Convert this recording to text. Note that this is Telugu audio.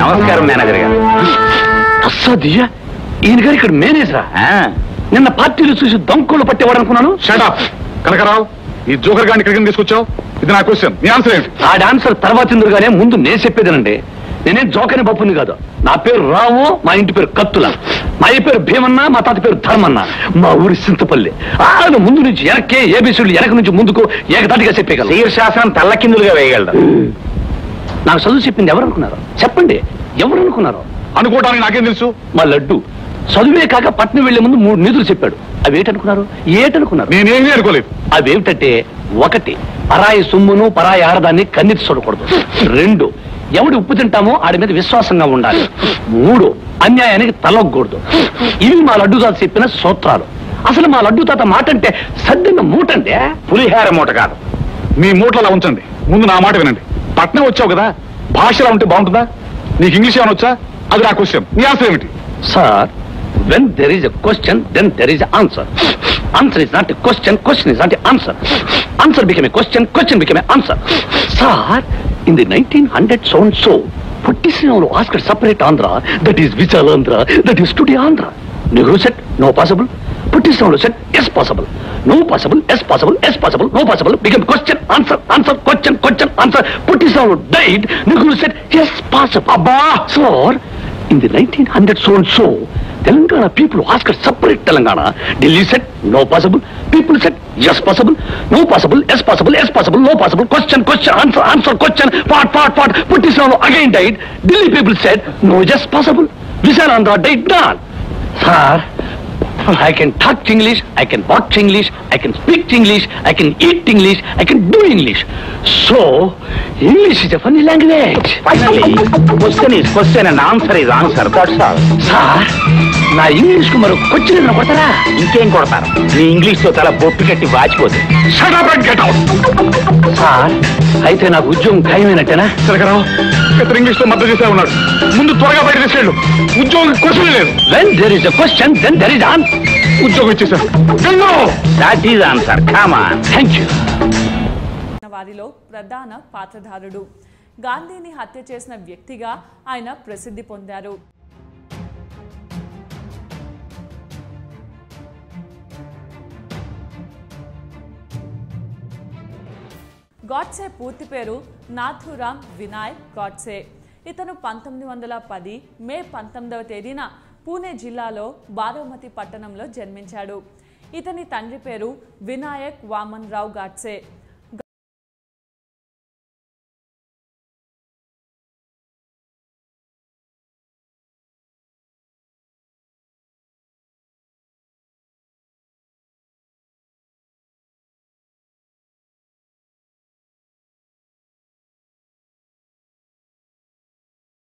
నమస్కారం మేనేజర్ గారు. అస్సాదియ్యా, ఈయన గారు ఇక్కడ మేనేజరా? నిన్న పార్టీలు చూసి దొంగలు పట్టేవాడు అనుకున్నాను. షటప్ కనకరావు, ఈ జోకర్ గారిని ఇక్కడికి తీసుకొచ్చావు? ఇది నా క్వశ్చన్, నీ ఆన్సర్ ఏంటి? ఆ ఆన్సర్ తర్వాత ఎందుకుగానే ముందు నేను చెప్పేదేనండి. నేనేం జోకని బప్పుని కాదు. నా పేరు రావు, మా ఇంటి పేరు కత్తుల, మా అయ్య పేరు భీమన్న, మా తాత పేరు ధర్మన్న, మా ఊరి సింతపల్లి. ఆయన ముందు నుంచి ఎనకే ఏబీసీలు వెనక నుంచి ముందుకు ఏకదాటిగా చెప్పేయగలరు. శీర్షాసనం తల్లకిందులుగా వేయగలరు. నాకు చదువు చెప్పింది ఎవరు అనుకున్నారు? చెప్పండి, ఎవరు అనుకున్నారు? అనుకోవడానికి నాకేం తెలుసు? మా లడ్డు చదువే కాక పట్నం వెళ్లే ముందు 3 నిధులు చెప్పాడు. అవేటనుకున్నారు? ఏటనుకున్నారు? నేనేమీ అనుకోలేదు. అవేమిటంటే, 1 పరాయి సొమ్మును పరాయి ఆడదాన్ని కన్నెత్తి చూడకూడదు. 2 ఎవడు ఉప్పు తింటామో ఆడి మీద విశ్వాసంగా ఉండాలి. 3 అన్యాయానికి తలొగ్గకూడదు. ఇవి మా లడ్డు తాత చెప్పిన సూత్రాలు. అసలు మా లడ్డు తాత మాట అంటే సద్దిన మూటంటే పులిహార మూట కాదు. మీ మూటలా ఉంచండి, ముందు నా మాట వినండి. పట్నం వచ్చావు కదా, భాషలా ఉంటే బాగుంటుందా? నీకు ఇంగ్లీష్ ఏమైనా వచ్చా? అది నా క్వశ్చన్, నీ ఆన్సర్ ఏమిటి? Sir, when there is a question, then there is an answer. Answer is not a question, question is not an answer. Answer became a question, question became an answer. Sir, in the 1900 so and so, Puttisinoru asked separate Andhra, that is Vijalandhra, that is today Andhra. Nehru said, no possible. Puttisinoru said, yes possible. No possible, yes possible, yes possible, no possible. Became question, answer, answer, question, question, answer. Puttisinoru died. Nehru said, yes possible. Abba! Sir, in the 1900 so and so, Telangana people asked separate Telangana. Delhi said, no possible. People said, yes possible. No possible, yes possible, yes possible, no possible. Question, question, answer, answer, question, part, part, part. Puttisinoru again died. Delhi people said, no, yes possible. Vijalandhra died not. Sir, I can talk English, I can watch English, I can speak English, I can eat English, I can do English. So, English is a funny language. Finally, question is question and answer is answer. That's all. Sir, నా ఇంగ్లీష్ కు మరో క్వశ్చన్ ఏమైనా కొడతారా? ఇంకేం కొడతారు? నీ ఇంగ్లీష్ తో తల బొట్టు కట్టి వాచిపోతుంది. Shut up and get out! Sir, అయితే నాకు ఉద్యోగం ఖాయమైనట్టేనా? కనకరావు, ఇతను ఇంగ్లీష్ లో మద్దతు చేసే ఉన్నాడు. ముందు త్వరగా బయట తీసుకెళ్ళు. ఉద్యోగం క్వశ్చన్ లేదు. When there is a question, then there is answer. ఉద్యోగం ఇచ్చేసా. That is answer. Come on. Thank you. వారిలో ప్రధాన పాత్రధారుడు. గాంధీని హత్య చేసిన వ్యక్తిగా ఆయన ప్రసిద్ధి పొందారు. గాడ్సే పూర్తి పేరు నాథూరామ్ వినాయక్ గాడ్సే. ఇతను 1910 మే 19వ తేదీన పూణే జిల్లాలో బారామతి పట్టణంలో జన్మించాడు. ఇతని తండ్రి పేరు వినాయక్ వామన్ రావు గాడ్సే.